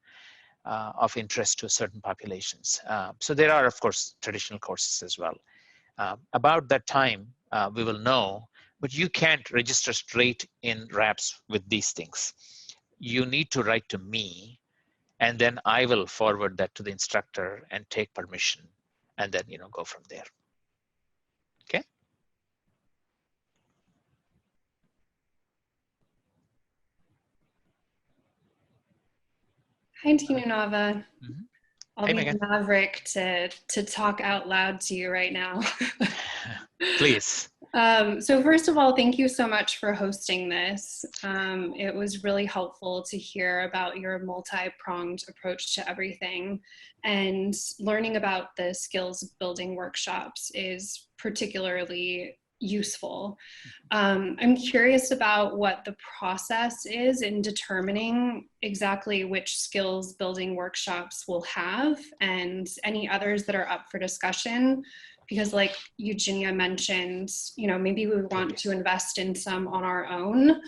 of interest to certain populations. So there are, of course, traditional courses as well. About that time, we will know, but you can't register straight in RAPS with these things. You need to write to me, and then I will forward that to the instructor and take permission, and then go from there. Okay. Hi, Team Unnava. Mm-hmm. I'll be the maverick to talk out loud to you right now. Please. So first of all, thank you so much for hosting this. It was really helpful to hear about your multi-pronged approach to everything, and learning about the skills building workshops is particularly useful. I'm curious about what the process is in determining exactly which skills building workshops we'll have and any others that are up for discussion. Because like Eugenia mentioned, maybe we want to invest in some on our own,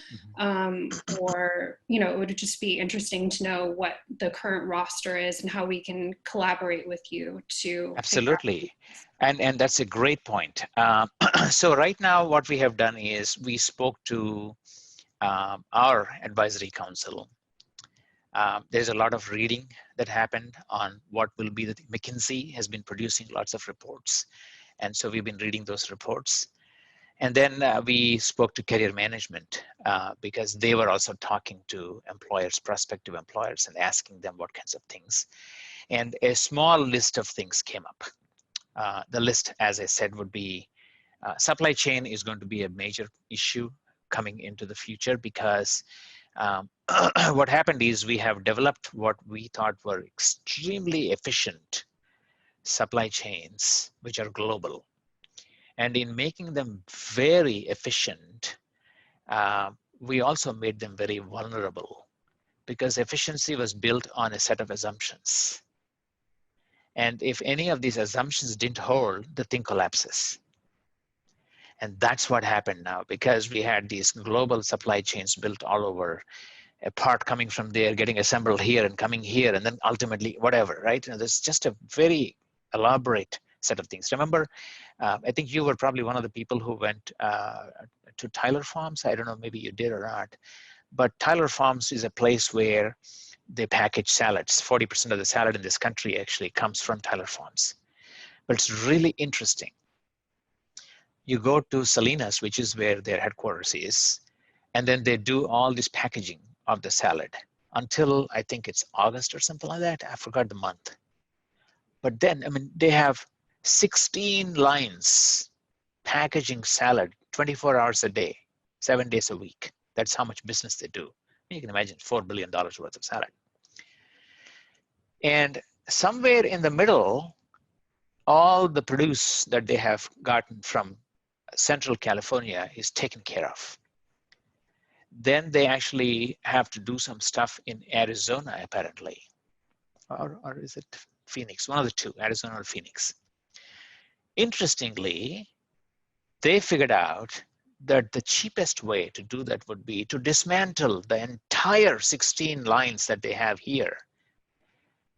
or, it would just be interesting to know what the current roster is and how we can collaborate with you to. Absolutely. And that's a great point. So right now, what we have done is we spoke to our advisory council. There's a lot of reading that happened on what will be McKinsey has been producing lots of reports. And so we've been reading those reports. And then we spoke to career management because they were also talking to employers, prospective employers, and asking them what kinds of things. And a small list of things came up. The list, as I said, would be supply chain is going to be a major issue coming into the future because what happened is we have developed what we thought were extremely efficient supply chains, which are global. And in making them very efficient, we also made them very vulnerable because efficiency was built on a set of assumptions. And if any of these assumptions didn't hold, the thing collapses. And that's what happened now because we had these global supply chains built all over, a part coming from there, getting assembled here and coming here, and then ultimately whatever, right? There's just a very elaborate set of things. Remember, I think you were probably one of the people who went to Tyler Farms. I don't know, maybe you did or not. But Tyler Farms is a place where they package salads. 40% of the salad in this country actually comes from Tyler Farms. But it's really interesting. You go to Salinas, which is where their headquarters is, and then they do all this packaging of the salad until I think it's August or something like that. I forgot the month. But then, they have 16 lines packaging salad 24 hours a day, 7 days a week. That's how much business they do. You can imagine $4 billion worth of salad. And somewhere in the middle, all the produce that they have gotten from Central California is taken care of. then they actually have to do some stuff in Arizona, apparently. Or is it Phoenix? One of the two, Arizona or Phoenix. Interestingly, they figured out that the cheapest way to do that would be to dismantle the entire 16 lines that they have here,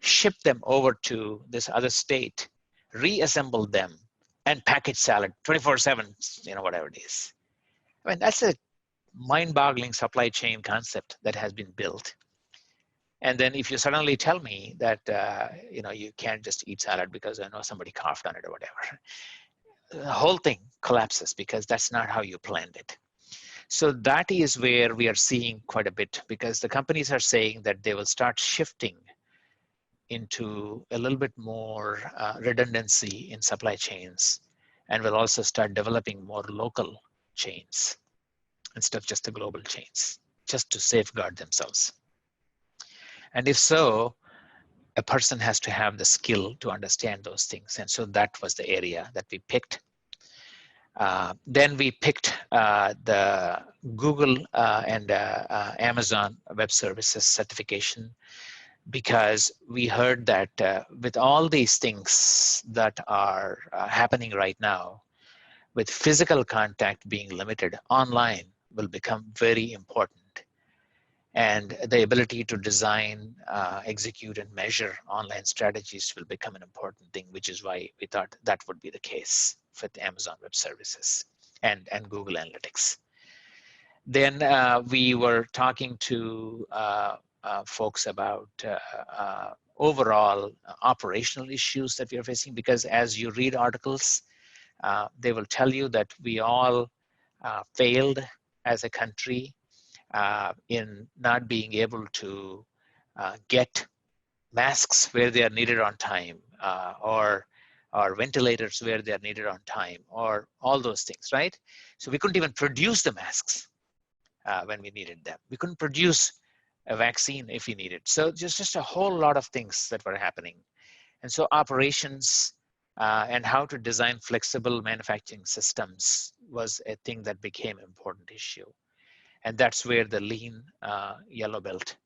ship them over to this other state, reassemble them, and package salad 24/7, whatever it is. I mean, that's a mind-boggling supply chain concept that has been built. And then if you suddenly tell me that, you can't just eat salad because I know somebody coughed on it or whatever, the whole thing collapses because that's not how you planned it. So that is where we are seeing quite a bit, because the companies are saying that they will start shifting into a little bit more redundancy in supply chains, and will also start developing more local chains instead of just the global chains, just to safeguard themselves. And if so, a person has to have the skill to understand those things. And so that was the area that we picked. Then we picked the Google and Amazon Web Services certification, because we heard that with all these things that are happening right now, with physical contact being limited, online will become very important. And the ability to design, execute, and measure online strategies will become an important thing, which is why we thought that would be the case with Amazon Web Services and Google Analytics. Then we were talking to folks about overall operational issues that we are facing, because as you read articles, they will tell you that we all failed as a country in not being able to get masks where they are needed on time, or ventilators where they are needed on time, or all those things, right? So we couldn't even produce the masks when we needed them. We couldn't produce a vaccine if we needed. So just a whole lot of things that were happening. And so operations and how to design flexible manufacturing systems was a thing that became an important issue. And that's where the lean yellow belt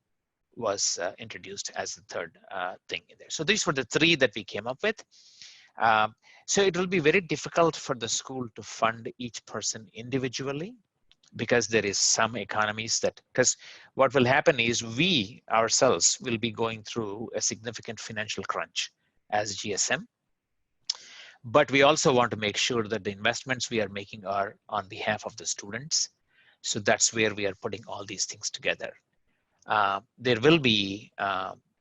was introduced as the third thing in there. So these were the three that we came up with. So it will be very difficult for the school to fund each person individually, because there is some economies that, because what will happen is we ourselves will be going through a significant financial crunch as GSM. But we also want to make sure that the investments we are making are on behalf of the students. So that's where we are putting all these things together. There will be,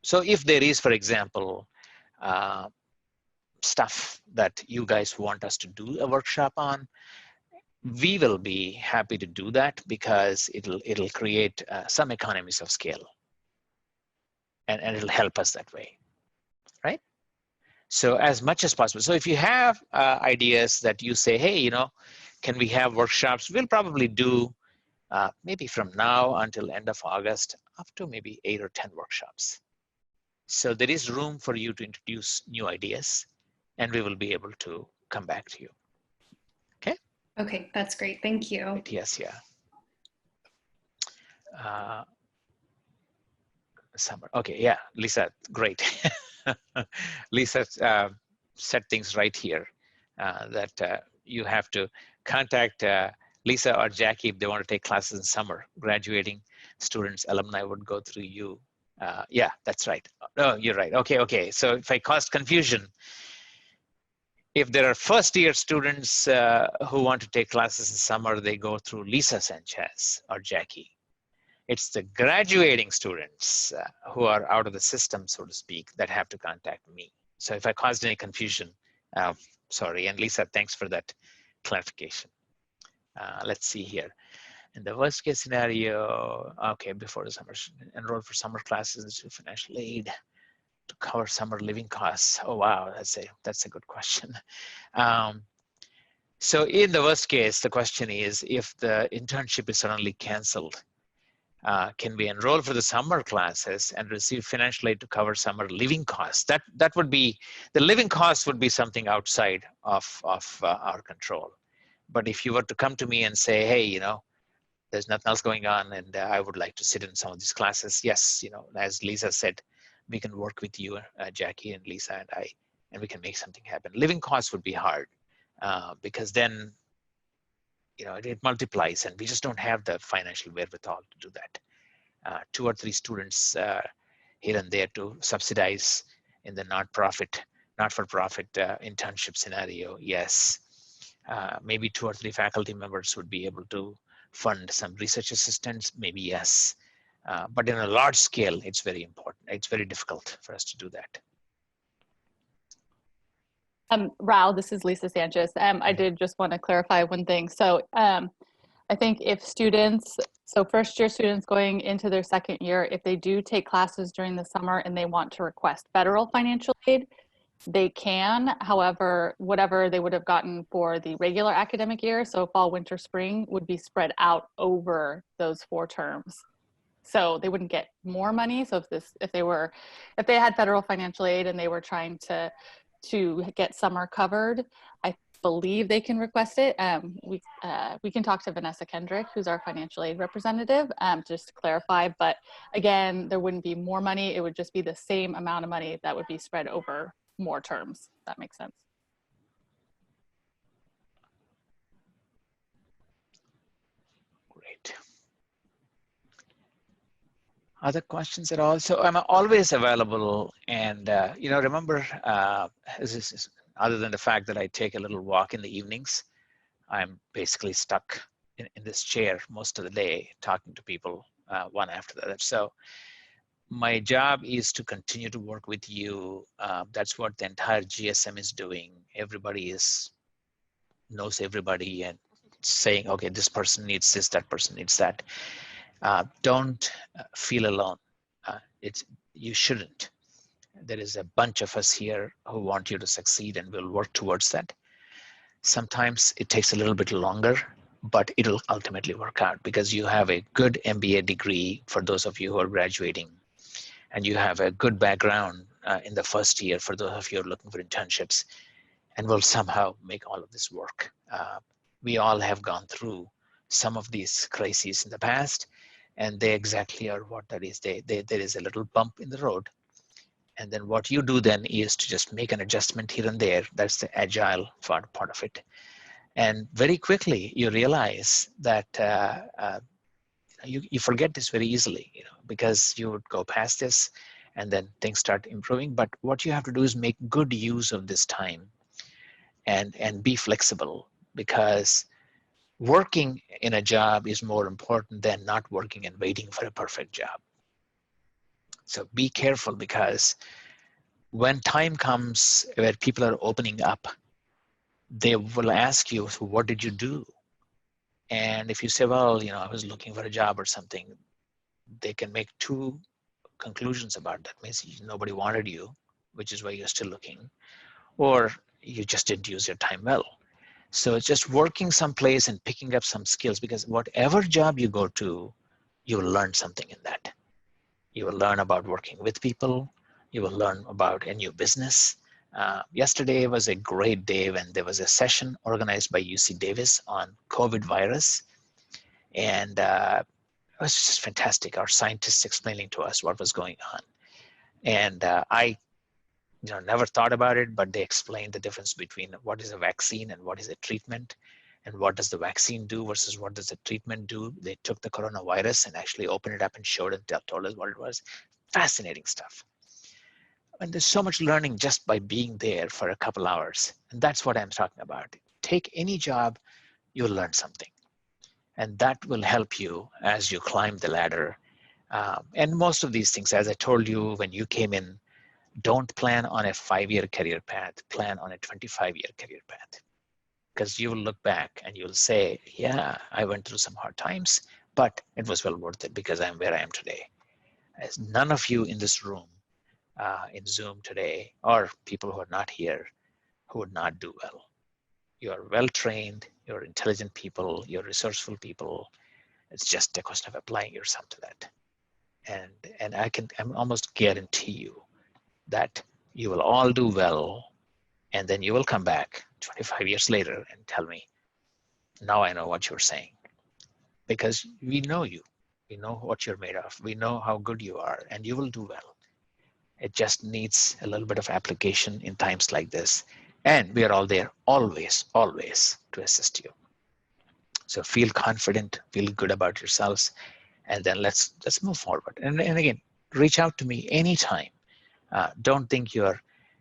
so if there is, for example, stuff that you guys want us to do a workshop on, we will be happy to do that, because it'll create some economies of scale, and it'll help us that way, right? So as much as possible. So if you have ideas that you say, hey, can we have workshops? We'll probably do maybe from now until end of August, up to maybe 8 or 10 workshops. So there is room for you to introduce new ideas, and we will be able to come back to you. Okay? Okay, that's great. Thank you. Right, yes, yeah. Summer. Okay, yeah, Lisa, great. Lisa set things right here, that you have to contact Lisa or Jackie if they want to take classes in summer. Graduating students, alumni would go through you. Yeah, that's right. No, you're right. Okay. So if I caused confusion, if there are first-year students who want to take classes in summer, they go through Lisa Sanchez or Jackie. It's the graduating students who are out of the system, so to speak, that have to contact me. So if I caused any confusion, sorry. And Lisa, thanks for that clarification. Let's see here. In the worst case scenario, okay, before the summer, enroll for summer classes to financial aid to cover summer living costs. Oh, wow, that's a good question. So in the worst case, the question is, if the internship is suddenly canceled, can we enroll for the summer classes and receive financial aid to cover summer living costs? That would be, the living costs would be something outside of our control. But if you were to come to me and say, hey, there's nothing else going on, and I would like to sit in some of these classes. Yes, you know, as Lisa said, we can work with you, Jackie and Lisa and I, and we can make something happen. Living costs would be hard because then, you know, it multiplies, and we just don't have the financial wherewithal to do that. 2 or 3 students here and there to subsidize in the not-for-profit internship scenario, yes. Maybe 2 or 3 faculty members would be able to fund some research assistants, maybe yes. But in a large scale, it's very important. It's very difficult for us to do that. Rao, this is Lisa Sanchez. I did just want to clarify one thing. So I think if students, so first year students going into their second year, if they do take classes during the summer and they want to request federal financial aid, they can. However, whatever they would have gotten for the regular academic year, so fall, winter, spring, would be spread out over those 4 terms. So they wouldn't get more money. So if they had federal financial aid and they were trying to get summer covered, I believe they can request it. We can talk to Vanessa Kendrick, who's our financial aid representative, just to clarify. But again, there wouldn't be more money. It would just be the same amount of money that would be spread over more terms. If that makes sense. Great. Other questions at all? So I'm always available, and you know, remember, other than the fact that I take a little walk in the evenings, I'm basically stuck in this chair most of the day talking to people one after the other. So my job is to continue to work with you. That's what the entire GSM is doing. Everybody knows everybody and saying, okay, this person needs this, that person needs that. Don't feel alone. You shouldn't. There is a bunch of us here who want you to succeed, and we'll work towards that. Sometimes it takes a little bit longer, but it'll ultimately work out because you have a good MBA degree for those of you who are graduating, and you have a good background in the first year for those of you who are looking for internships, and we'll somehow make all of this work. We all have gone through some of these crises in the past, and they exactly are what that is. There is a little bump in the road, and then what you do then is to just make an adjustment here and there. That's the agile part of it. And very quickly you realize that you forget this very easily, you know, because you would go past this and then things start improving. But what you have to do is make good use of this time and be flexible, because working in a job is more important than not working and waiting for a perfect job. So be careful, because when time comes where people are opening up, they will ask you, so what did you do? And if you say, well, you know, I was looking for a job or something, they can make 2 conclusions about that. Means nobody wanted you, which is why you're still looking, or you just didn't use your time well. So it's just working someplace and picking up some skills, because whatever job you go to, you will learn something in that. You will learn about working with people. You will learn about a new business. Yesterday was a great day when there was a session organized by UC Davis on COVID virus. And it was just fantastic. Our scientists explaining to us what was going on. And I never thought about it, but they explained the difference between what is a vaccine and what is a treatment, and what does the vaccine do versus what does the treatment do. They took the coronavirus and actually opened it up and showed it, told us what it was. Fascinating stuff. And there's so much learning just by being there for a couple hours. And that's what I'm talking about. Take any job, you'll learn something. And that will help you as you climb the ladder. And most of these things, as I told you when you came in, don't plan on a 5-year career path, plan on a 25-year career path. Because you will look back and you'll say, yeah, I went through some hard times, but it was well worth it because I'm where I am today. As none of you in this room, in Zoom today, or people who are not here, who would not do well. You are well-trained, you're intelligent people, you're resourceful people. It's just a question of applying yourself to that. And I almost guarantee you that you will all do well, and then you will come back 25 years later and tell me, now I know what you're saying. because we know you. We know what you're made of. We know how good you are, and you will do well. It just needs a little bit of application in times like this. And we are all there, always, always to assist you. So feel confident, feel good about yourselves, and then let's move forward. And again, reach out to me anytime. Don't think you're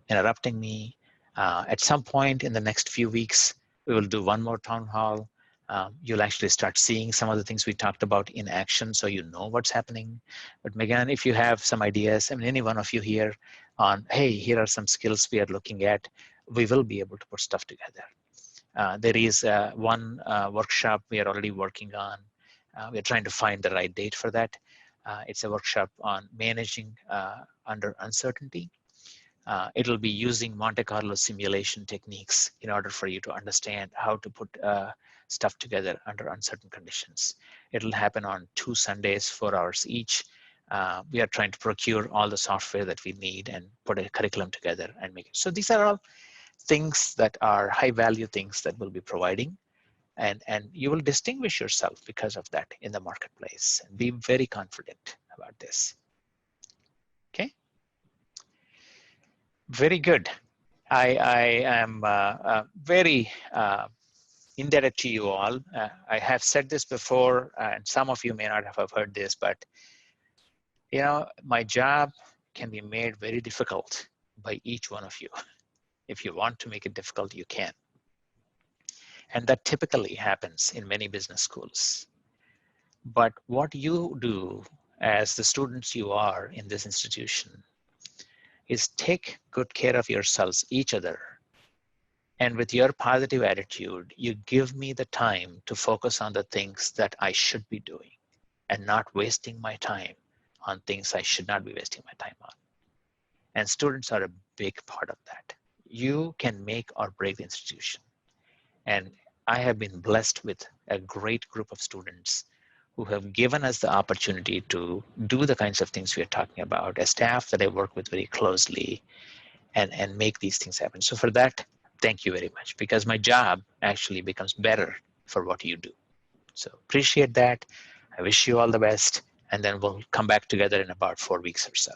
interrupting me. At some point in the next few weeks, we will do one more town hall. You'll actually start seeing some of the things we talked about in action, so you know what's happening. But Megan, if you have some ideas, I mean, any one of you here on, hey, here are some skills we are looking at, we will be able to put stuff together. There is one workshop we are already working on. We're trying to find the right date for that. It's a workshop on managing under uncertainty. It'll be using Monte Carlo simulation techniques in order for you to understand how to put stuff together under uncertain conditions. It'll happen on 2 Sundays, 4 hours each. We are trying to procure all the software that we need and put a curriculum together and make it. So these are all things that are high value things that we'll be providing. And you will distinguish yourself because of that in the marketplace, and be very confident about this. Okay. Very good. I am very indebted to you all. I have said this before, and some of you may not have heard this, but you know, my job can be made very difficult by each one of you. If you want to make it difficult, you can. And that typically happens in many business schools. But what you do as the students you are in this institution is take good care of yourselves, each other. And with your positive attitude, you give me the time to focus on the things that I should be doing and not wasting my time on things I should not be wasting my time on. And students are a big part of that. You can make or break the institution. And I have been blessed with a great group of students who have given us the opportunity to do the kinds of things we are talking about, a staff that I work with very closely, and make these things happen. So for that, thank you very much, because my job actually becomes better for what you do. So appreciate that. I wish you all the best, and then we'll come back together in about 4 weeks or so.